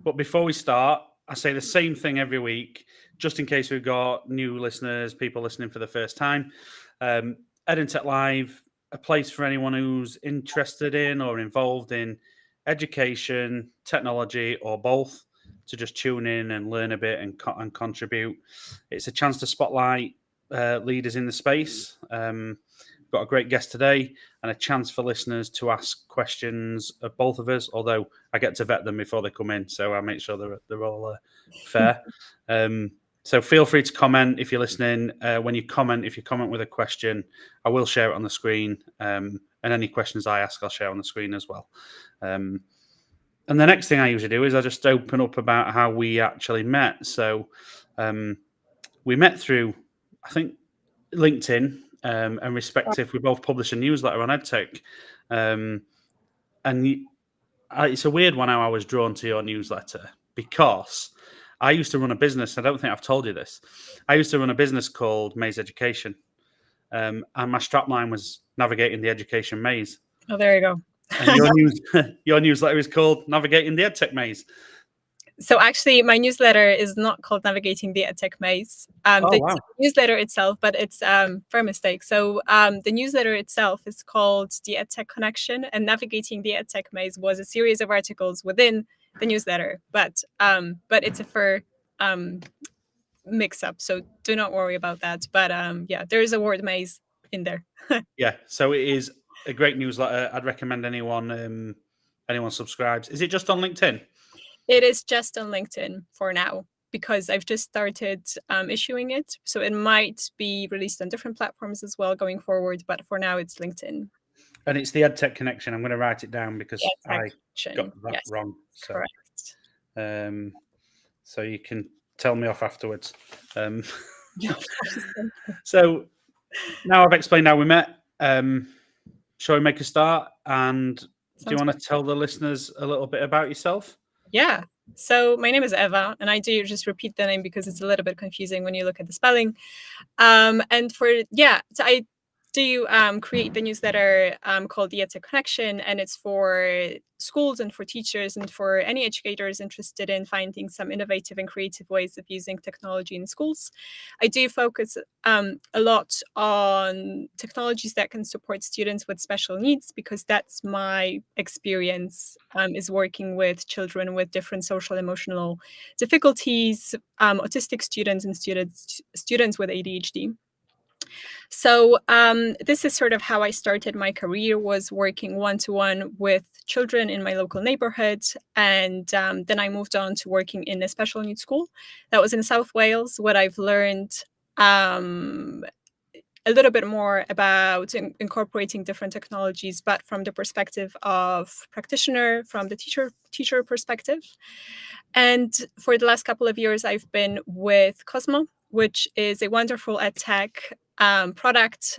But before we start, I say the same thing every week, just in case we've got new listeners, people listening for the first time. EdTech Live, a place for anyone who's interested in or involved in education, technology, or both, to just tune in and learn a bit and contribute. It's a chance to spotlight leaders in the space. Got a great guest today and a chance for listeners to ask questions of both of us, although I get to vet them before they come in, so I make sure they're all fair. So feel free to comment if you're listening. When you comment, if you comment with a question, I will share it on the screen, and any questions I ask, I'll share on the screen as well. And the next thing I usually do is I just open up about how we actually met. So we met through, I think, LinkedIn. And respective, we both publish a newsletter on EdTech, and it's a weird one how I was drawn to your newsletter, because I used to run a business. I don't think I've told you this. I used to run a business called Maze Education, and my strapline was navigating the education maze. Oh, there you go. And your newsletter is called Navigating the EdTech Maze. So actually, my newsletter is not called Navigating the EdTech Maze. The newsletter itself, but it's for mistake. So the newsletter itself is called the EdTech Connection, and Navigating the EdTech Maze was a series of articles within the newsletter. But it's a fair mix-up, so do not worry about that. But yeah, there is a word maze in there. Yeah, so it is a great newsletter. I'd recommend anyone subscribes. Is it just on LinkedIn? It is just on LinkedIn for now, because I've just started issuing it. So it might be released on different platforms as well going forward. But for now, it's LinkedIn. And it's the EdTech Connection. I'm going to write it down because I got that wrong. So, correct. So you can tell me off afterwards. So now I've explained how we met. Shall we make a start? And do you want to tell the listeners a little bit about yourself? Yeah. So my name is Eva, and I do just repeat the name because it's a little bit confusing when you look at the spelling. So I do create the newsletter called the EdTech Connection, and it's for schools and for teachers and for any educators interested in finding some innovative and creative ways of using technology in schools. I do focus a lot on technologies that can support students with special needs, because that's my experience, is working with children with different social emotional difficulties, autistic students and students with ADHD. So this is sort of how I started my career, was working one-to-one with children in my local neighborhood. And then I moved on to working in a special needs school that was in South Wales. What I've learned a little bit more about incorporating different technologies, but from the perspective of practitioner, from the teacher perspective. And for the last couple of years, I've been with Cosmo, which is a wonderful EdTech product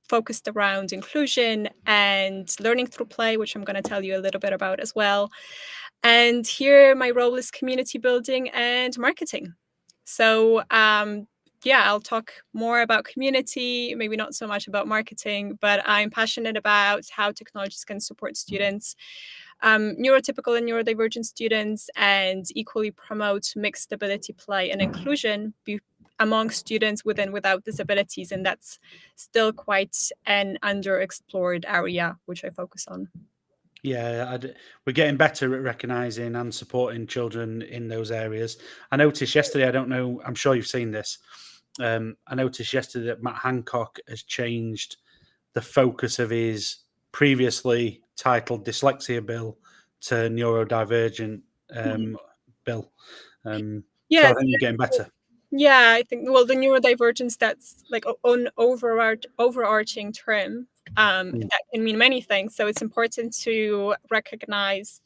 focused around inclusion and learning through play, which I'm going to tell you a little bit about as well. And here my role is community building and marketing. So I'll talk more about community, maybe not so much about marketing, but I'm passionate about how technologies can support students, neurotypical and neurodivergent students, and equally promote mixed ability play and inclusion among students with and without disabilities. And that's still quite an underexplored area, which I focus on. Yeah, we're getting better at recognising and supporting children in those areas. I noticed yesterday, I don't know, I'm sure you've seen this. I noticed yesterday that Matt Hancock has changed the focus of his previously titled dyslexia bill to neurodivergent bill. So I think you're getting better. Yeah, I think, well, the neurodivergence, that's like an overarching term that can mean many things. So it's important to recognize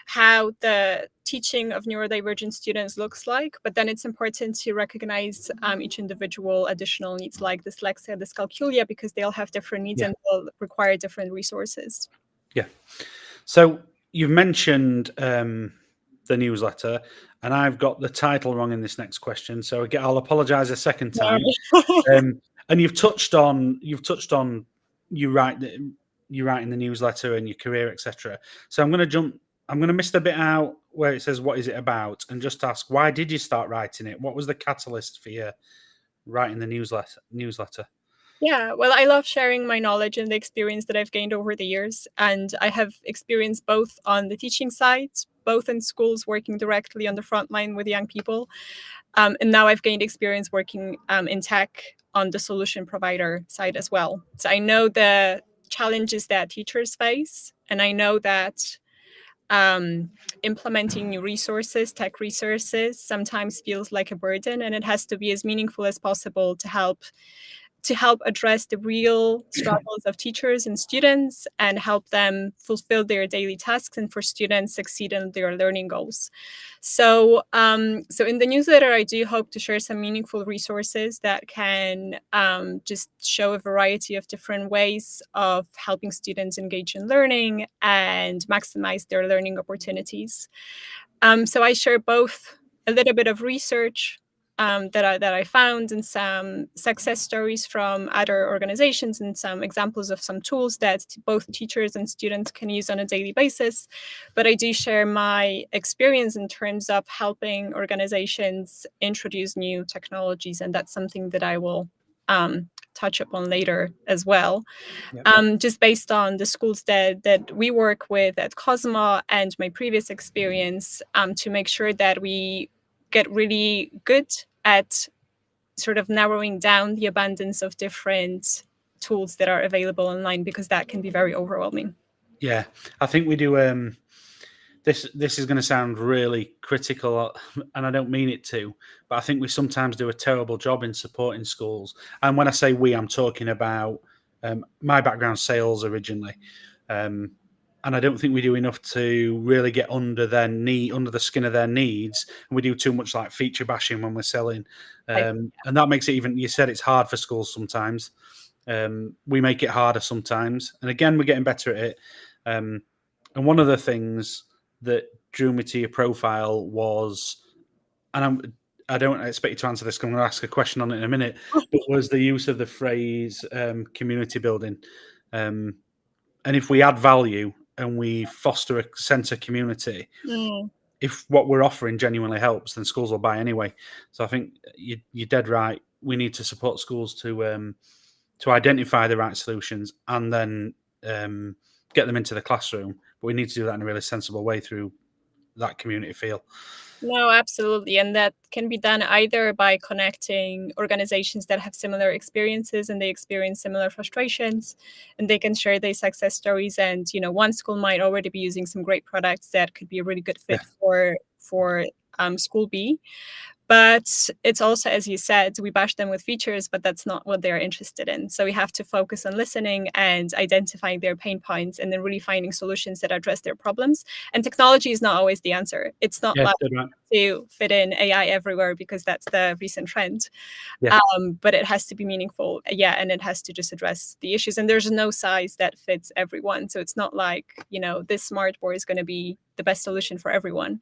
how the teaching of neurodivergent students looks like, but then it's important to recognize each individual additional needs like dyslexia, dyscalculia, because they'll have different needs and will require different resources. Yeah. So you've mentioned the newsletter, and I've got the title wrong in this next question, so I'll apologise a second time. And you've touched on you writing the newsletter and your career, etc. So I'm going to jump I'm going to miss the bit out where it says, what is it about? And just ask, why did you start writing it? What was the catalyst for you writing the newsletter? Yeah, well, I love sharing my knowledge and the experience that I've gained over the years. And I have experience both on the teaching side, both in schools working directly on the front line with young people. And now I've gained experience working in tech on the solution provider side as well. So I know the challenges that teachers face, and I know that implementing new resources, tech resources, sometimes feels like a burden, and it has to be as meaningful as possible to help address the real struggles of teachers and students and help them fulfill their daily tasks and for students succeed in their learning goals. So, so in the newsletter, I do hope to share some meaningful resources that can just show a variety of different ways of helping students engage in learning and maximize their learning opportunities. So I share both a little bit of research that I found and some success stories from other organizations and some examples of some tools that both teachers and students can use on a daily basis. But I do share my experience in terms of helping organizations introduce new technologies, and that's something that I will touch upon later as well. Yep. Just based on the schools that we work with at Cosmo and my previous experience, to make sure that we get really good at sort of narrowing down the abundance of different tools that are available online, because that can be very overwhelming. Yeah, I think we do. This is going to sound really critical, and I don't mean it to, but I think we sometimes do a terrible job in supporting schools. And when I say we, I'm talking about my background, sales originally, and I don't think we do enough to really get under the skin of their needs. And we do too much like feature bashing when we're selling, and that makes it even. You said it's hard for schools sometimes. We make it harder sometimes, and again, we're getting better at it. And one of the things that drew me to your profile was, and I don't expect you to answer this because I'm going to ask a question on it in a minute, but was the use of the phrase community building. And if we add value and we foster a sense of community, if what we're offering genuinely helps, then schools will buy anyway. So I think you're dead right. We need to support schools to identify the right solutions and then get them into the classroom. But we need to do that in a really sensible way through that community feel. No, absolutely. And that can be done either by connecting organizations that have similar experiences and they experience similar frustrations, and they can share their success stories. And, you know, one school might already be using some great products that could be a really good fit for school B. But it's also, as you said, we bash them with features, but that's not what they're interested in. So we have to focus on listening and identifying their pain points and then really finding solutions that address their problems. And technology is not always the answer. It's not like to fit in AI everywhere because that's the recent trend. But it has to be meaningful. Yeah. And it has to just address the issues. And there's no size that fits everyone. So it's not like, you know, this smart board is going to be the best solution for everyone.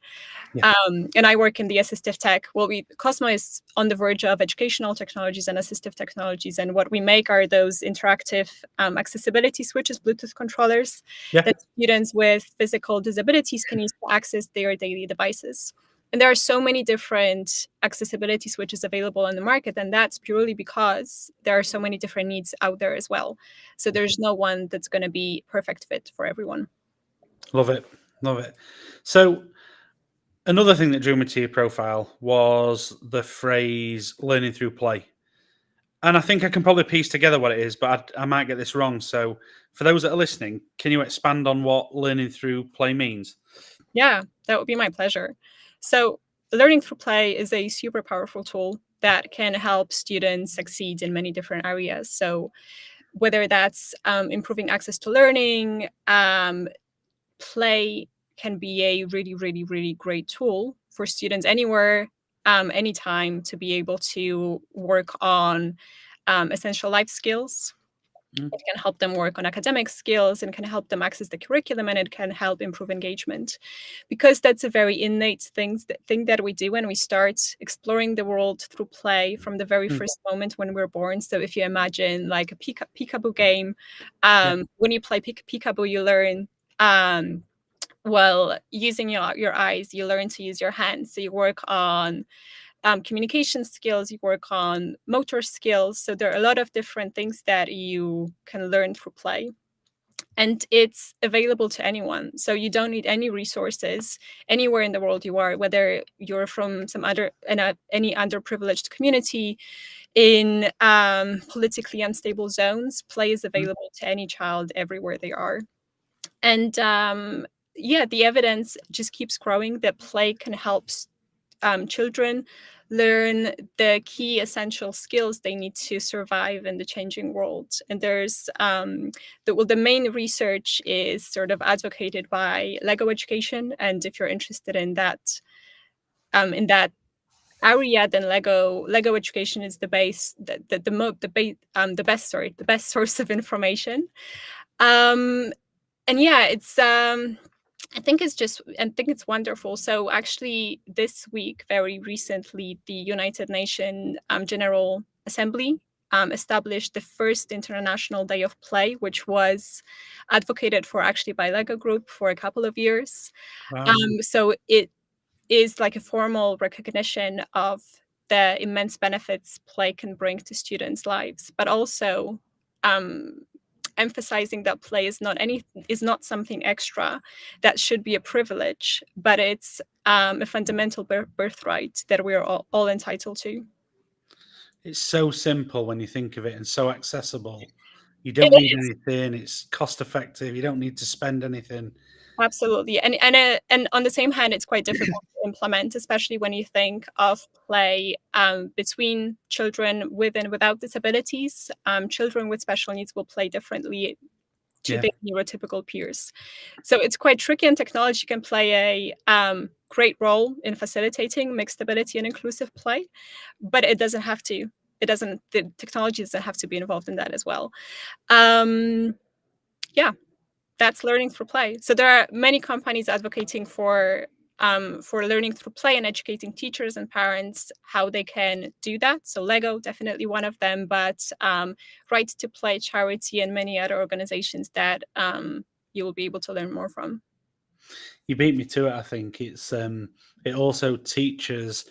And I work in the assistive tech. Well, Cosmo is on the verge of educational technologies and assistive technologies. And what we make are those interactive accessibility switches, Bluetooth controllers that students with physical disabilities can use to access their daily devices. And there are so many different accessibility switches available on the market. And that's purely because there are so many different needs out there as well. So there's no one that's going to be perfect fit for everyone. Love it. Love it. So another thing that drew me to your profile was the phrase learning through play. And I think I can probably piece together what it is, but I might get this wrong. So for those that are listening, can you expand on what learning through play means? Yeah, that would be my pleasure. So learning through play is a super powerful tool that can help students succeed in many different areas. So whether that's improving access to learning, play can be a really, really, really great tool for students anywhere, anytime, to be able to work on essential life skills. It can help them work on academic skills and can help them access the curriculum, and it can help improve engagement, because that's a very innate thing that we do when we start exploring the world through play from the very first moment when we're born. So if you imagine like a peekaboo game, when you play peekaboo, you learn Well, using your eyes, you learn to use your hands. So you work on communication skills, you work on motor skills. So there are a lot of different things that you can learn through play. And it's available to anyone. So you don't need any resources anywhere in the world you are, whether you're from any underprivileged community in politically unstable zones. Play is available to any child everywhere they are. And yeah, the evidence just keeps growing that play can help children learn the key essential skills they need to survive in the changing world. And there's the main research is sort of advocated by Lego education. And if you're interested in that area, then Lego education is the base, the best source of information. And yeah, I think it's wonderful. So actually, this week, very recently, the United Nations General Assembly established the first International Day of Play, which was advocated for actually by Lego Group for a couple of years. Wow. So it is like a formal recognition of the immense benefits play can bring to students' lives, but also emphasizing that play is not something extra that should be a privilege, but it's a fundamental birthright that we're all entitled to. It's so simple when you think of it, and so accessible. You It don't need is. anything. It's cost effective. You don't need to spend anything. Absolutely. And on the same hand, it's quite difficult to implement, especially when you think of play between children with and without disabilities. Children with special needs will play differently to Yeah. their neurotypical peers. So it's quite tricky, and technology can play a great role in facilitating mixed ability and inclusive play, but it doesn't have to. The technology doesn't have to be involved in that as well. Yeah, that's learning through play. So there are many companies advocating for learning through play and educating teachers and parents how they can do that. So Lego, definitely one of them, but Right to Play charity and many other organizations that you will be able to learn more from. You beat me to it. I think it also teaches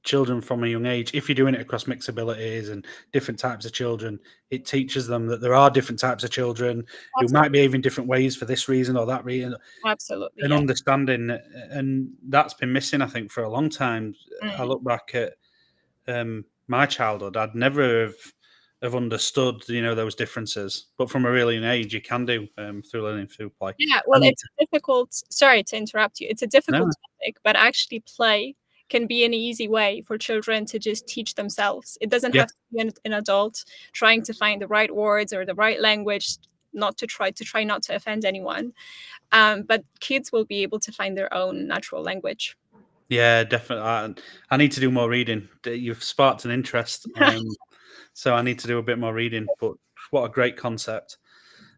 children from a young age. If you're doing it across mixed abilities and different types of children, it teaches them that there are different types of children who Absolutely. might behave in different ways for this reason or that reason. Absolutely, An yeah. understanding, and that's been missing, I think, for a long time. I Mm. look back at my childhood. I'd never have understood, those differences, but from a really young age, you can do through learning through play. Yeah, well, And it's a difficult sorry to interrupt you. It's a difficult no, topic, but actually play can be an easy way for children to just teach themselves. It doesn't yeah, have to be an adult trying to find the right words or the right language, not to try not to offend anyone. But kids will be able to find their own natural language. yeah, definitely. I need to do more reading. You've sparked an interest, so I need to do a bit more reading. But what a great concept!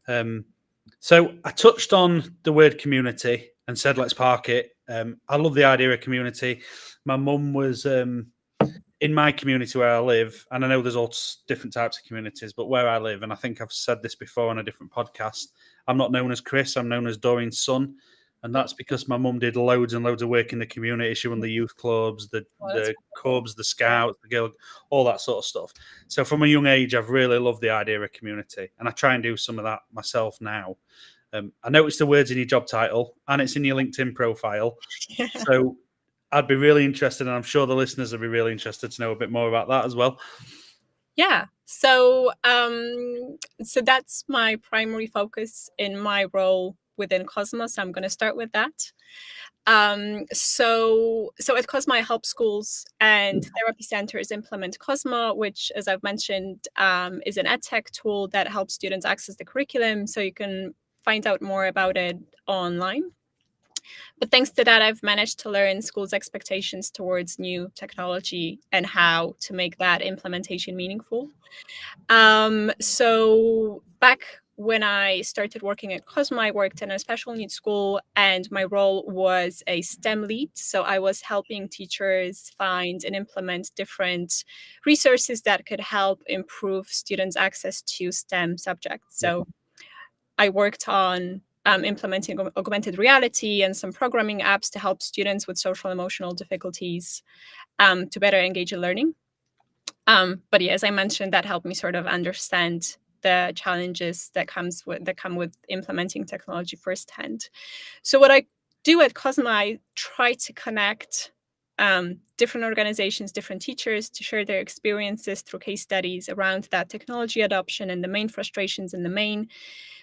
So I touched on the word community and said let's park it. I love the idea of community. My mum was in my community where I live, and I know there's all different types of communities, but where I live, and I think I've said this before on a different podcast, I'm not known as Chris, I'm known as Dorian's son. And that's because my mum did loads and loads of work in the community. She won the youth clubs, the Oh, that's Cubs, the wonderful. Scouts, the Guild, all that sort of stuff. So from a young age, I've really loved the idea of community, and I try and do some of that myself now. I noticed the words in your job title, and it's in your LinkedIn profile. Yeah. So I'd be really interested, and I'm sure the listeners would be really interested to know a bit more about that as well. Yeah. So that's my primary focus in my role within Cosmos. I'm going to start with that. So at Cosmo, I help schools and therapy centers implement Cosmo, which, as I've mentioned, is an edtech tool that helps students access the curriculum. So you can find out more about it online. But thanks to that, I've managed to learn schools' expectations towards new technology and how to make that implementation meaningful. So back when I started working at Cosmo, I worked in a special needs school, and my role was a STEM lead. So I was helping teachers find and implement different resources that could help improve students' access to STEM subjects. So I worked on implementing augmented reality and some programming apps to help students with social emotional difficulties to better engage in learning. But yeah, as I mentioned, that helped me sort of understand the challenges that come with implementing technology firsthand. So what I do at Cosma, I try to connect different organizations, different teachers to share their experiences through case studies around that technology adoption and the main frustrations and the main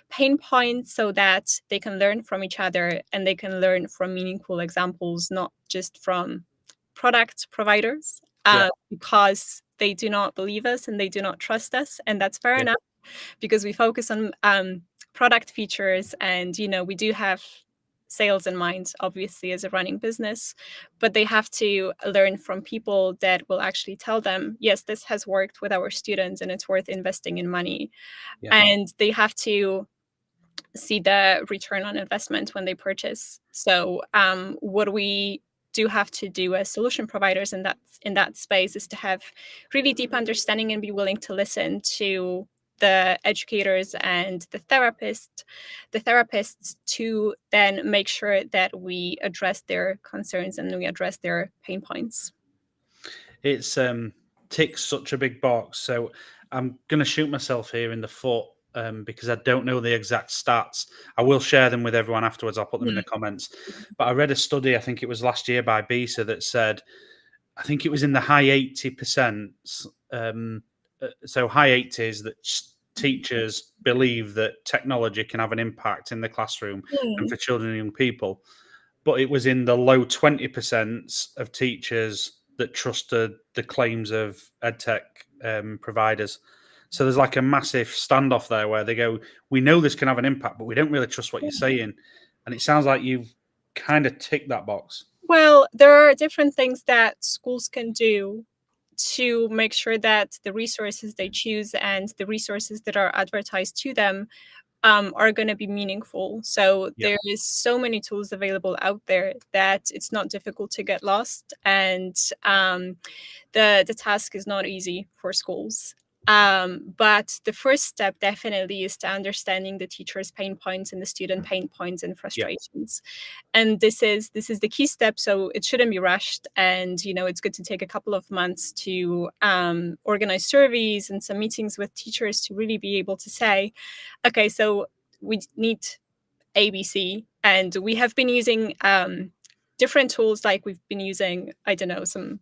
pain points, so that they can learn from each other and they can learn from meaningful examples, not just from product providers, Yeah. because they do not believe us and they do not trust us. And that's fair Yeah. enough, because we focus on product features, and we do have sales in mind, obviously, as a running business, but they have to learn from people that will actually tell them, yes, this has worked with our students and it's worth investing in money. Yeah. And they have to see the return on investment when they purchase. So what we do have to do as solution providers in that space is to have really deep understanding and be willing to listen to the educators and the therapists to then make sure that we address their concerns and we address their pain points. It's ticks such a big box. So I'm going to shoot myself here in the foot because I don't know the exact stats. I will share them with everyone afterwards. I'll put them in the comments. But I read a study, I think it was last year by BISA, that said, I think it was in the high 80%. So high 80s that teachers believe that technology can have an impact in the classroom and for children and young people. But it was in the low 20% of teachers that trusted the claims of edtech providers. So there's like a massive standoff there where they go, we know this can have an impact, but we don't really trust what you're saying. And it sounds like you've kind of ticked that box. Well, there are different things that schools can do to make sure that the resources they choose and the resources that are advertised to them are going to be meaningful. So Yeah. there is so many tools available out there that it's not difficult to get lost, and the task is not easy for schools. But the first step definitely is to understanding the teacher's pain points and the student pain points and Yeah. frustrations. And this is the key step, so it shouldn't be rushed. And it's good to take a couple of months to organize surveys and some meetings with teachers to really be able to say, okay, so we need ABC, and we have been using different tools, like we've been using, I don't know, some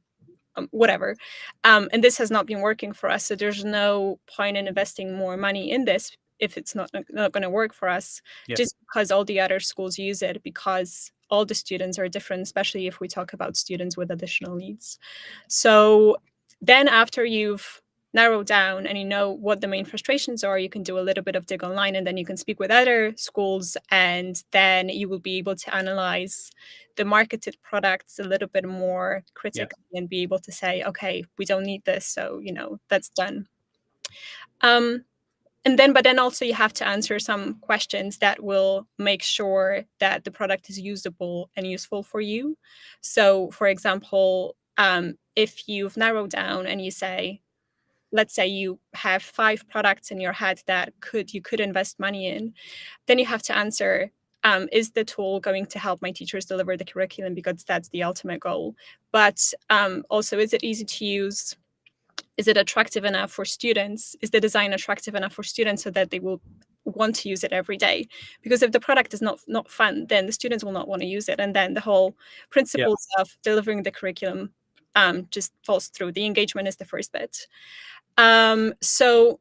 whatever. And this has not been working for us. So there's no point in investing more money in this if it's not going to work for us, Yeah. just because all the other schools use it, because all the students are different, especially if we talk about students with additional needs. So then after you've narrowed down and you know what the main frustrations are, you can do a little bit of dig online, and then you can speak with other schools, and then you will be able to analyze the marketed products a little bit more critically and be able to say, okay, we don't need this, so that's done. But then also you have to answer some questions that will make sure that the product is usable and useful for you. So for example, if you've narrowed down and you say, let's say you have 5 products in your head that you could invest money in, then you have to answer, is the tool going to help my teachers deliver the curriculum, because that's the ultimate goal. But also, is it easy to use? Is it attractive enough for students? Is the design attractive enough for students so that they will want to use it every day? Because if the product is not fun, then the students will not want to use it, and then the whole principles of delivering the curriculum just falls through. The engagement is the first bit. So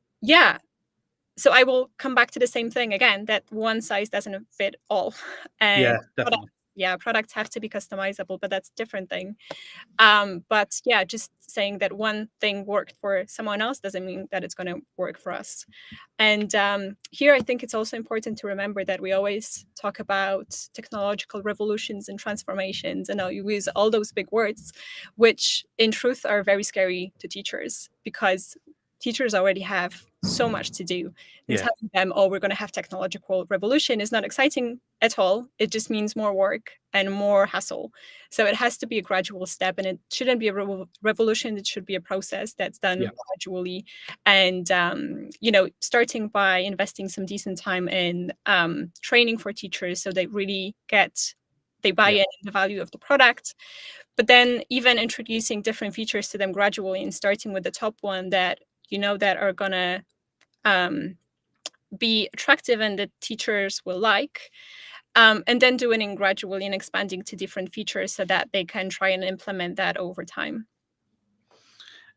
I will come back to the same thing again, that one size doesn't fit all. And Definitely. products have to be customizable, but that's a different thing. But just saying that one thing worked for someone else doesn't mean that it's going to work for us. And here I think it's also important to remember that we always talk about technological revolutions and transformations, and you use all those big words, which in truth are very scary to teachers, because teachers already have so much to do. And Yeah. telling them, oh, we're going to have technological revolution is not exciting at all. It just means more work and more hassle. So it has to be a gradual step, and it shouldn't be a revolution. It should be a process that's done Yeah. gradually. And, starting by investing some decent time in training for teachers so they really they buy in the value of the product. But then even introducing different features to them gradually and starting with the top one that that are gonna be attractive and that teachers will like, and then doing it gradually and expanding to different features so that they can try and implement that over time.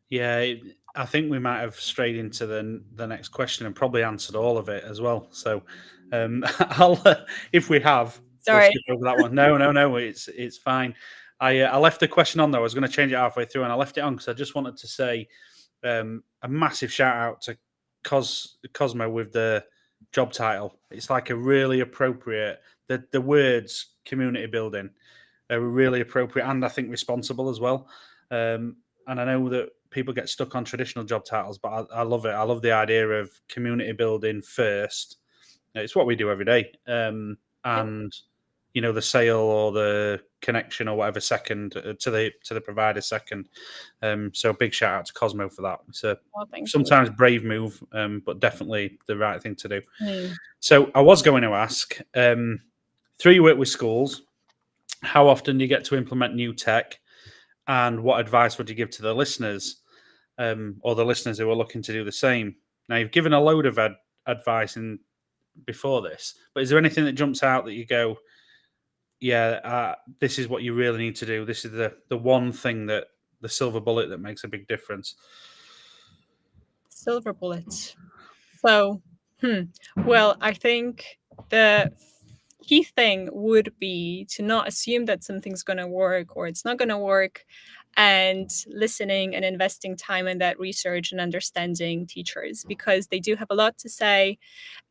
Yeah, I think we might have strayed into the next question and probably answered all of it as well. So, I'll if we have, we'll Sorry. skip over that one. No, it's fine. I left the question on though. I was going to change it halfway through, and I left it on because I just wanted to say a massive shout out to Cosmo with the job title. It's like a really appropriate. The words community building are really appropriate and I think responsible as well. And I know that people get stuck on traditional job titles, but I love it. I love the idea of community building first. It's what we do every day. And the sale or the connection or whatever second to the provider second. So big shout out to Cosmo for that. It's a sometimes brave move, but definitely the right thing to do. So I was going to ask, through you work with schools, how often do you get to implement new tech? And what advice would you give to the listeners, or the listeners who are looking to do the same? Now, you've given a load of advice before this, but is there anything that jumps out that you go, yeah, this is what you really need to do? This is the one thing the silver bullet that makes a big difference. Silver bullet. So, well, I think the key thing would be to not assume that something's going to work or it's not going to work, and listening and investing time in that research and understanding teachers, because they do have a lot to say.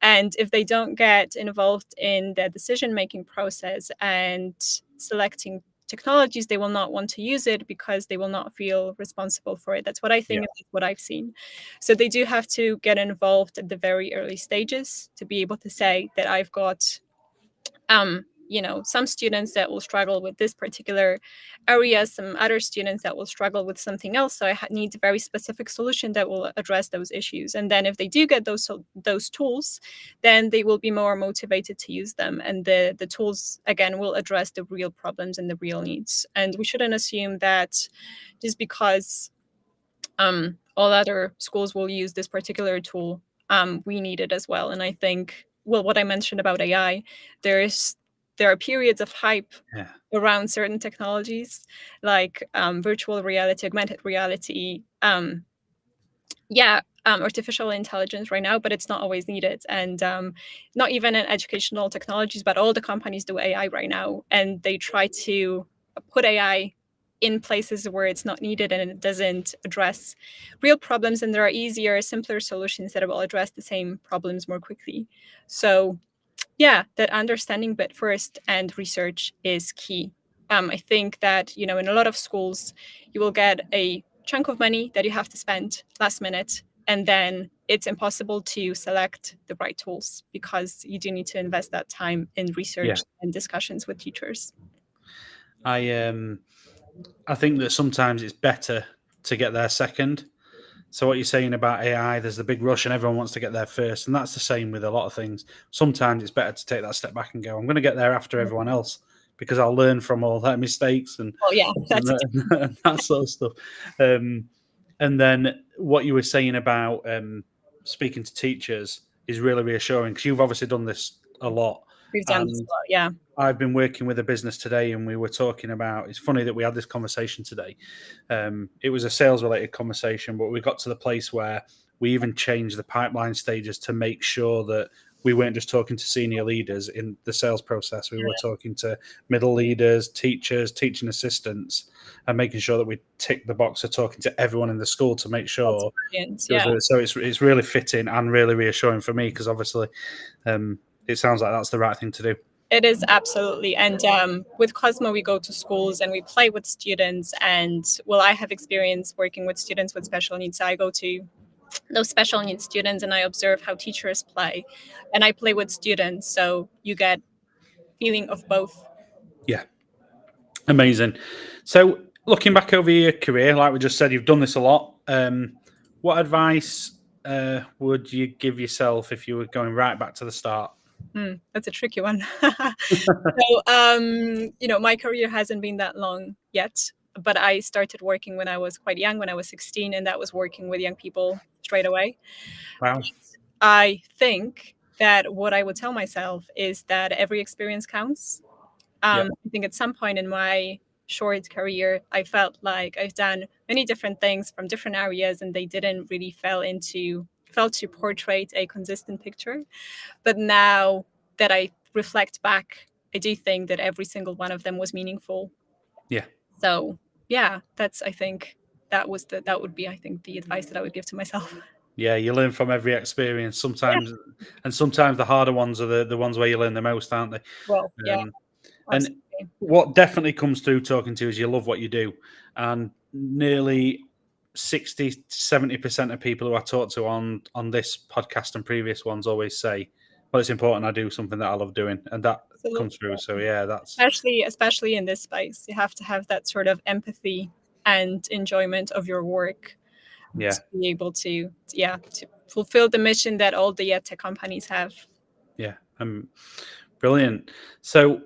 And if they don't get involved in the decision-making process and selecting technologies, they will not want to use it because they will not feel responsible for it. That's what I think, and what I've seen. So they do have to get involved at the very early stages to be able to say that I've got some students that will struggle with this particular area, some other students that will struggle with something else. So I need a very specific solution that will address those issues. And then if they do get those tools, then they will be more motivated to use them. And the tools, again, will address the real problems and the real needs. And we shouldn't assume that just because all other schools will use this particular tool, we need it as well. And I think, well, what I mentioned about AI, there are periods of hype around certain technologies, like virtual reality, augmented reality, artificial intelligence right now, but it's not always needed. And not even in educational technologies, but all the companies do AI right now, and they try to put AI in places where it's not needed and it doesn't address real problems. And there are easier, simpler solutions that will address the same problems more quickly. So that understanding bit first and research is key. I think that, in a lot of schools, you will get a chunk of money that you have to spend last minute, and then it's impossible to select the right tools because you do need to invest that time in research and discussions with teachers. I think that sometimes it's better to get there second. So what you're saying about AI, there's the big rush and everyone wants to get there first. And that's the same with a lot of things. Sometimes it's better to take that step back and go, I'm going to get there after everyone else because I'll learn from all their mistakes and, and that sort of stuff. And then what you were saying about speaking to teachers is really reassuring because you've obviously done this a lot. We've done this a lot, yeah. I've been working with a business today and we were talking about, it's funny that we had this conversation today. It was a sales related conversation, but we got to the place where we even changed the pipeline stages to make sure that we weren't just talking to senior leaders in the sales process. We were talking to middle leaders, teachers, teaching assistants, and making sure that we tick the box of talking to everyone in the school to make sure. So it's really fitting and really reassuring for me because obviously it sounds like that's the right thing to do. It is, absolutely. And with Cosmo, we go to schools and we play with students. And I have experience working with students with special needs. I go to those special needs students, and I observe how teachers play, and I play with students, so you get feeling of both. Yeah. Amazing. So, looking back over your career, like we just said, you've done this a lot. What advice would you give yourself if you were going right back to the start? That's a tricky one. So, my career hasn't been that long yet, but I started working when I was quite young, when I was 16, and that was working with young people straight away. Wow. I think that what I would tell myself is that every experience counts. Yeah. I think at some point in my short career, I felt like I've done many different things from different areas, and they didn't really felt to portray a consistent picture. But now that I reflect back, I do think that every single one of them was meaningful. Yeah. So yeah, that's I think that would be I think the advice that I would give to myself. Yeah, you learn from every experience. Yeah. Sometimes the harder ones are the ones where you learn the most, aren't they? Well, yeah, Um, and absolutely. what definitely comes through talking to you is you love what you do, and nearly 60-70% of people who I talk to on this podcast and previous ones always say, "Well, it's important I do something that I love doing," and that comes through. So Absolutely. yeah, that's Especially in this space, you have to have that sort of empathy and enjoyment of your work yeah, to be able to fulfill the mission that all the tech companies have. yeah, brilliant. So,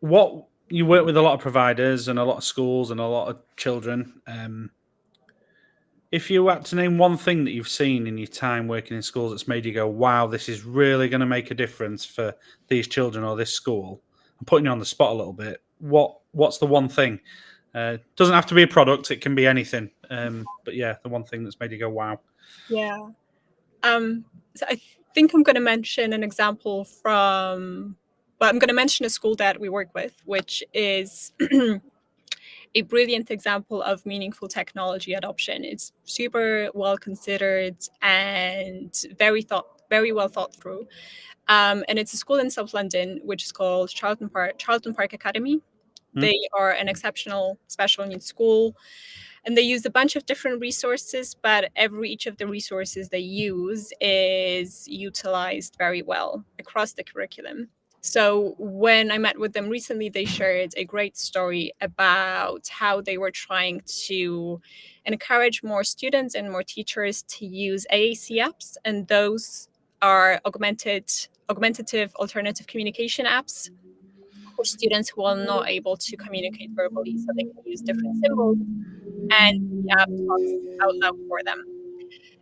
what you work with a lot of providers and a lot of schools and a lot of children. If you had to name one thing that you've seen in your time working in schools that's made you go, "Wow, this is really going to make a difference for these children or this school," I'm putting you on the spot a little bit. What's the one thing? Doesn't have to be a product; it can be anything. But yeah, the one thing that's made you go, "Wow." Yeah. So I think I'm going to mention an example I'm going to mention a school that we work with, which is a brilliant example of meaningful technology adoption. It's super well considered and very well thought through. And it's a school in South London, which is called Charlton Park Academy. Hmm? They are an exceptional special needs school, and they use a bunch of different resources, but each of the resources they use is utilized very well across the curriculum. So when I met with them recently, they shared a great story about how they were trying to encourage more students and more teachers to use AAC apps, and those are augmentative alternative communication apps for students who are not able to communicate verbally, so they can use different symbols and the app talks out loud for them.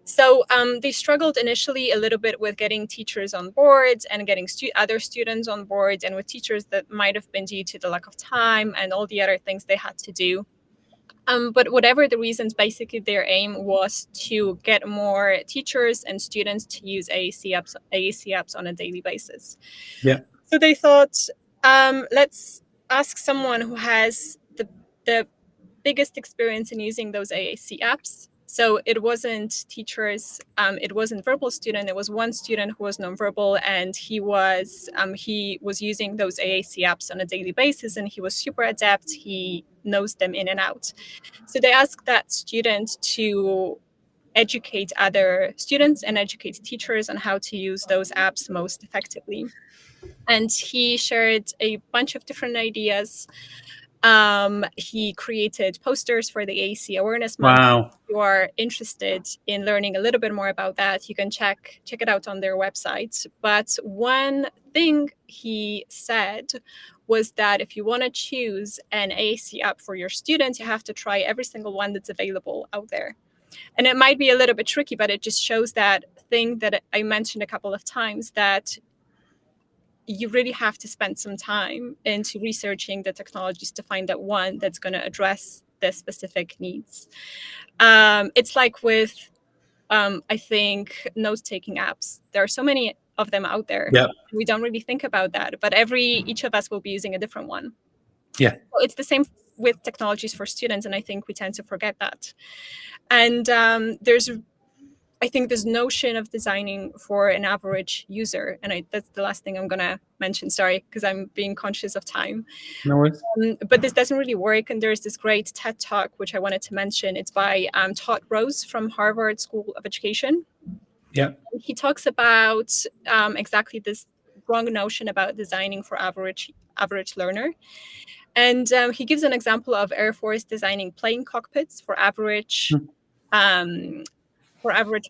So they struggled initially a little bit with getting teachers on board and getting other students on board, and with teachers that might have been due to the lack of time and all the other things they had to do. But whatever the reasons, basically their aim was to get more teachers and students to use AAC apps on a daily basis. Yeah. So they thought, let's ask someone who has the biggest experience in using those AAC apps. So it wasn't teachers, it wasn't verbal student. It was one student who was nonverbal, and he was using those AAC apps on a daily basis, and he was super adept. He knows them in and out. So they asked that student to educate other students and educate teachers on how to use those apps most effectively. And he shared a bunch of different ideas. He created posters for the AC Awareness Month. Wow. If you are interested in learning a little bit more about that, you can check it out on their website. But one thing he said was that if you want to choose an AAC app for your students, you have to try every single one that's available out there. And it might be a little bit tricky, but it just shows that thing that I mentioned a couple of times, that you really have to spend some time into researching the technologies to find that one that's going to address the specific needs. It's like with, I think, note-taking apps. There are so many of them out there. Yeah. We don't really think about that, but each of us will be using a different one. Yeah. So it's the same with technologies for students, and I think we tend to forget that. And there's I think this notion of designing for an average user, and that's the last thing I'm going to mention, sorry, because I'm being conscious of time. No worries. But this doesn't really work. And there's this great TED Talk, which I wanted to mention. It's by Todd Rose from Harvard School of Education. Yeah. He talks about exactly this wrong notion about designing for average learner. And he gives an example of Air Force designing plane cockpits for average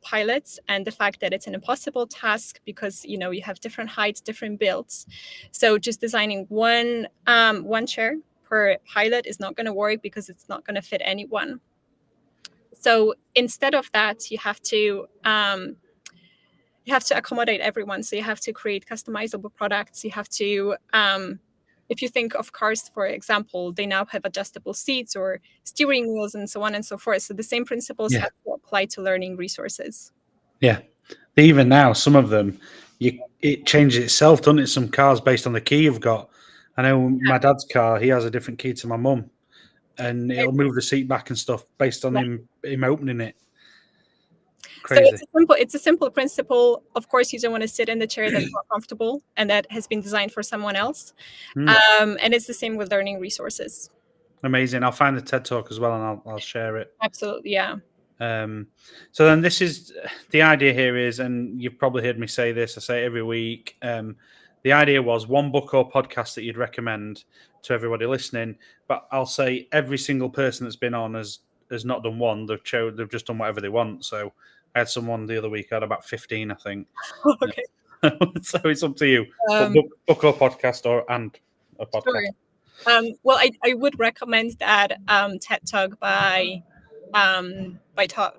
pilots, and the fact that it's an impossible task because you have different heights, different builds. So just designing one chair per pilot is not going to work because it's not going to fit anyone. So instead of that, you have to accommodate everyone. So you have to create customizable products. You have to if you think of cars, for example, they now have adjustable seats or steering wheels and so on and so forth. So the same principles have to apply to learning resources. Yeah. Even now, some of them, it changes itself, doesn't it? Some cars based on the key you've got. I know my dad's car, he has a different key to my mum, and it'll move the seat back and stuff based on him opening it. Crazy. So it's a simple principle. Of course, you don't want to sit in the chair that's not comfortable and that has been designed for someone else. And it's the same with learning resources. Amazing. I'll find the TED Talk as well, and I'll share it. Absolutely, yeah. So then this is the idea here is, and you've probably heard me say this, I say it every week. The idea was one book or podcast that you'd recommend to everybody listening, but I'll say every single person that's been on has not done one. They've just done whatever they want. So I had someone the other week, I had about 15, I think. Okay. So it's up to you. Book or podcast and a podcast. Sure. Well, I would recommend that TED Talk by Todd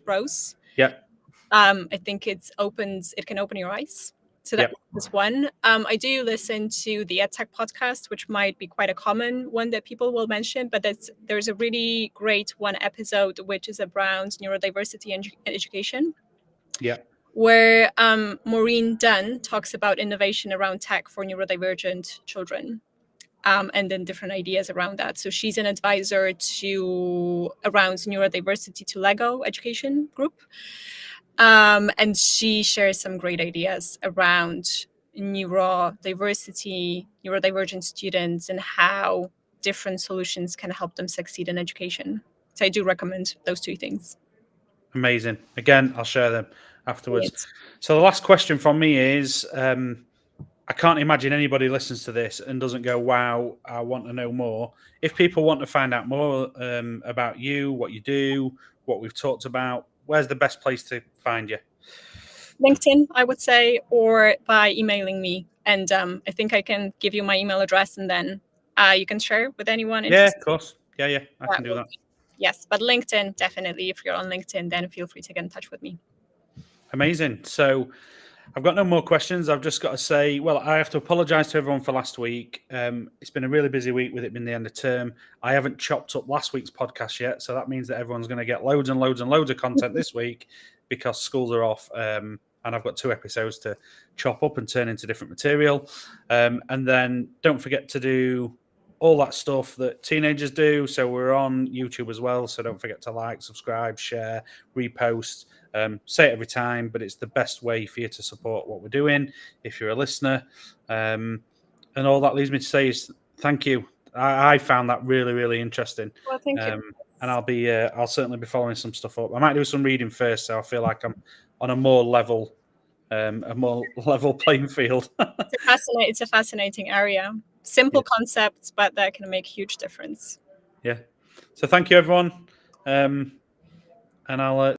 Rose. Yeah. I think it can open your eyes. So that was one. I do listen to the EdTech podcast, which might be quite a common one that people will mention, but there's a really great one episode which is around neurodiversity and education. Yeah. Where Maureen Dunn talks about innovation around tech for neurodivergent children. And then different ideas around that. So she's an advisor around neurodiversity to Lego Education Group. And she shares some great ideas around neurodivergent students, and how different solutions can help them succeed in education. So I do recommend those two things. Amazing. Again, I'll share them afterwards. Great. So the last question from me is, I can't imagine anybody listens to this and doesn't go, wow, I want to know more. If people want to find out more about you, what you do, what we've talked about, where's the best place to find you? LinkedIn, I would say, or by emailing me. And I think I can give you my email address, and then you can share with anyone interested. Yeah, of course. Yeah, I can do that. Yes, but LinkedIn, definitely. If you're on LinkedIn, then feel free to get in touch with me. Amazing. So I've got no more questions. I've just got to say, well, I have to apologise to everyone for last week. It's been a really busy week with it being the end of term. I haven't chopped up last week's podcast yet, so that means that everyone's going to get loads and loads and loads of content this week because schools are off, and I've got 2 episodes to chop up and turn into different material. And then don't forget to do all that stuff that teenagers do. So we're on YouTube as well, so don't forget to like, subscribe, share, repost. Say it every time, but it's the best way for you to support what we're doing if you're a listener. And all that leaves me to say is thank you. I found that really, really interesting. Well, thank you. And I'll certainly be following some stuff up. I might do some reading first, so I feel like I'm on a more level playing field. It's a fascinating area. Simple concepts, but that can make a huge difference. Yeah. So thank you, everyone. And I'll